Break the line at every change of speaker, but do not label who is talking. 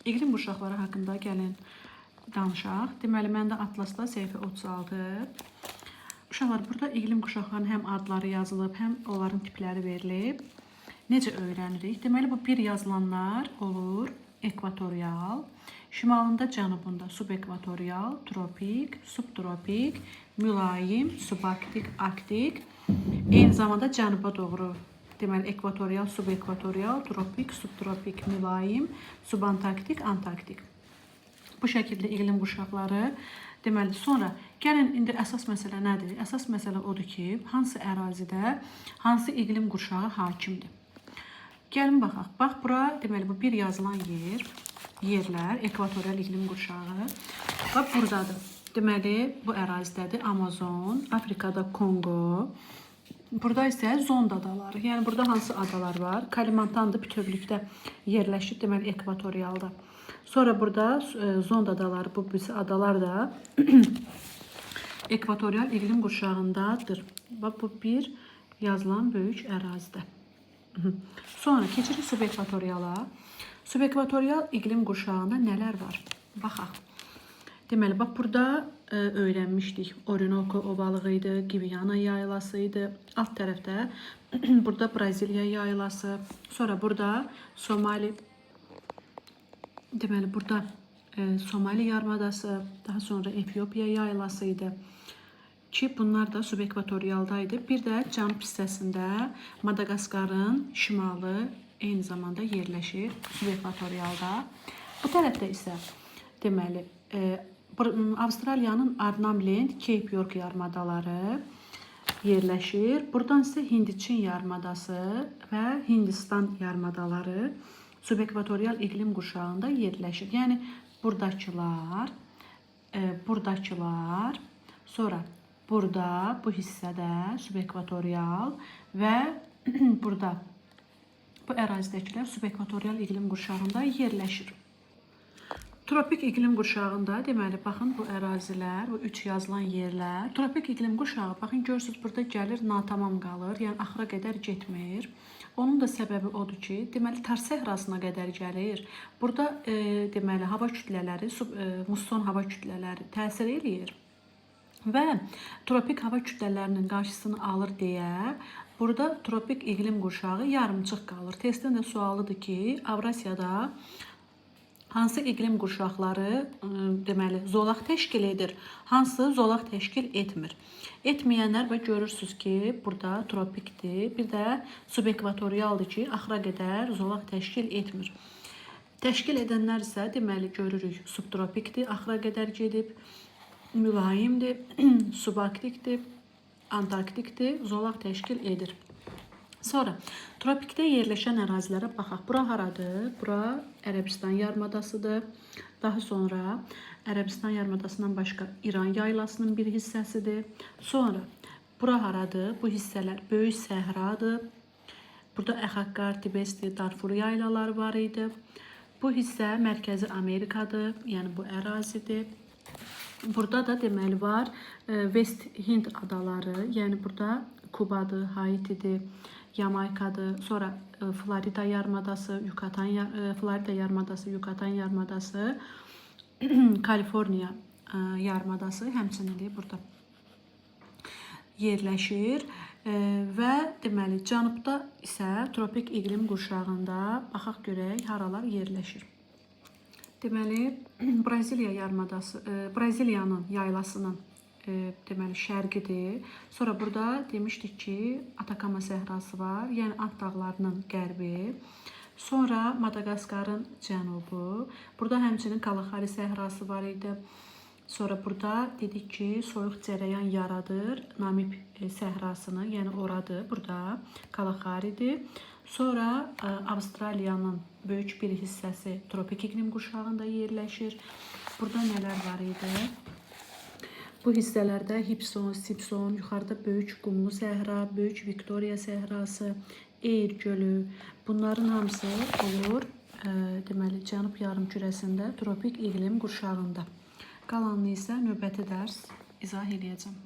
İqlim qurşaqları haqqında gəlin danışaq. Deməli, məndə Atlasda səhifə 36. Uşaqlar, burada iqlim qurşaqlarının həm adları yazılıb, həm onların tipləri verilib. Necə öyrənirik? Deməli, bu bir yazılanlar olur ekvatorial, şimalında, cənubunda subekvatorial, tropik, subtropik, mülayim, subarktik, arktik, eyni zamanda cənuba doğru. Deməli, ekvatorial, subekvatorial, tropik, subtropik, mülayim, subantarktik, antarktik. Bu şəkildə iqlim qurşaqları. Deməli, sonra gəlin indi əsas məsələ nədir? Əsas məsələ odur ki, hansı ərazidə hansı iqlim qurşağı hakimdir? Gəlin baxaq. Bax, bura deməli bu bir yazılan yerlər, ekvatorial iqlim qurşağı. Bax, buradadır. Deməli, bu ərazidədir Amazon, Afrikada Kongo. Burada isə Zond adaları. Yəni burada hansı adalar var? Kalimantandır, bütövlükdə yerləşir, deməli ekvatorialda. Sonra burada Zond adaları, bu birisi adalar da ekvatorial iqlim qurşağındadır. Bax, bu bir yazılan böyük ərazidə. Sonra keçirik subekvatoriala. Subekvatorial iqlim qurşağında nələr var? Baxaq. Deməli, bax, burada öyrənmişdik. Orinoco ovalığı idi, Gviyana yaylası idi. Alt tərəfdə burada Braziliya yaylası. Sonra burada Somali, deməli, burada Somali yarımadası, daha sonra Efiopiya yaylası idi. Ki bunlar da subekvatorialdaydı. Bir də cənub hissəsində Madagaskarın şimalı eyni zamanda yerləşir subekvatorialda. Bu tərəfdə isə deməli Avstraliyanın Arnhem-Land, Cape York yarımadaları yerləşir. Buradan isə Hind-Çin yarımadası və Hindistan yarımadaları subekvatorial iqlim qurşağında yerləşir. Yəni buradakılar, sonra burada bu hissədə subekvatorial və burada bu ərazidəkilər subekvatorial iqlim qurşağında yerləşir. Tropik iqlim qurşağında, deməli, baxın bu ərazilər, bu üç yazılan yerlər. Tropik iqlim qurşağı, baxın, görürsünüz, burada gəlir, natamam qalır, yəni axıra qədər getmir. Onun da səbəbi odur ki, deməli, Tar səhrasına qədər gəlir. Burada, deməli, hava kütlələri, musson hava kütlələri təsir eləyir. Və tropik hava kütlələrinin qarşısını alır deyə, burada tropik iqlim qurşağı yarımçıq qalır. Testdən də sualıdır ki, Avrasiyada hansı iqlim qurşaqları deməli zolaq təşkil edir, hansı zolaq təşkil etmir. Etməyənlər və görürsünüz ki, burada tropikdir, bir də subekvatorialdır ki, axıra qədər zolaq təşkil etmir. Təşkil edənlər isə deməli görürük subtropikdir, axıra qədər gedib, mülayimdir, subarktikdir, antarktikdir, zolaq təşkil edir. Sonra tropikdə yerləşən ərazilərə baxaq. Bura haradır? Bura Ərəbistan yarımadasıdır. Daha sonra Ərəbistan yarımadasından başqa İran yaylasının bir hissəsidir. Sonra bura haradır? Bu hissələr böyük səhradır. Burada Əxaqqar, Tibesti, Darfur yaylaları var idi. Bu hissə Mərkəzi Amerikadır, yəni bu ərazidir. Burada da deməli var West Hind adaları, yəni burada Kubadır, Haitidir, Yamaykadır, sonra Florida yarımadası, Florida yarımadası, Yucatan yarımadası, Kaliforniya yarımadası həmçinin burada yerləşir və deməli cənubda isə tropik iqlim qurşağında baxaq görək haralar yerləşir. Deməli Braziliya yarımadası, Braziliyanın yaylasının deməli şərqidir. Sonra burada demişdik ki, Atakama səhrası var, yəni Ant dağlarının qərbi. Sonra Madagaskarın cənubu. Burada həmçinin Kalahari səhrası var idi. Sonra burada dedik ki, soyuq cərəyan yaradır Namib səhrasını, yəni oradır. Burada Kalaharidir. Sonra Avstraliyanın böyük bir hissəsi tropik iqlim qurşağında yerləşir. Burada nələr var idi? Bu hissələrdə Hibson, Sipson, yuxarıda böyük qumlu səhra, böyük Viktoriya səhrası, Eir gölü, bunların hamısı olur deməli cənub yarımkürəsində tropik iqlim qurşağında. Qalanını isə növbəti dərs izah edəcəm.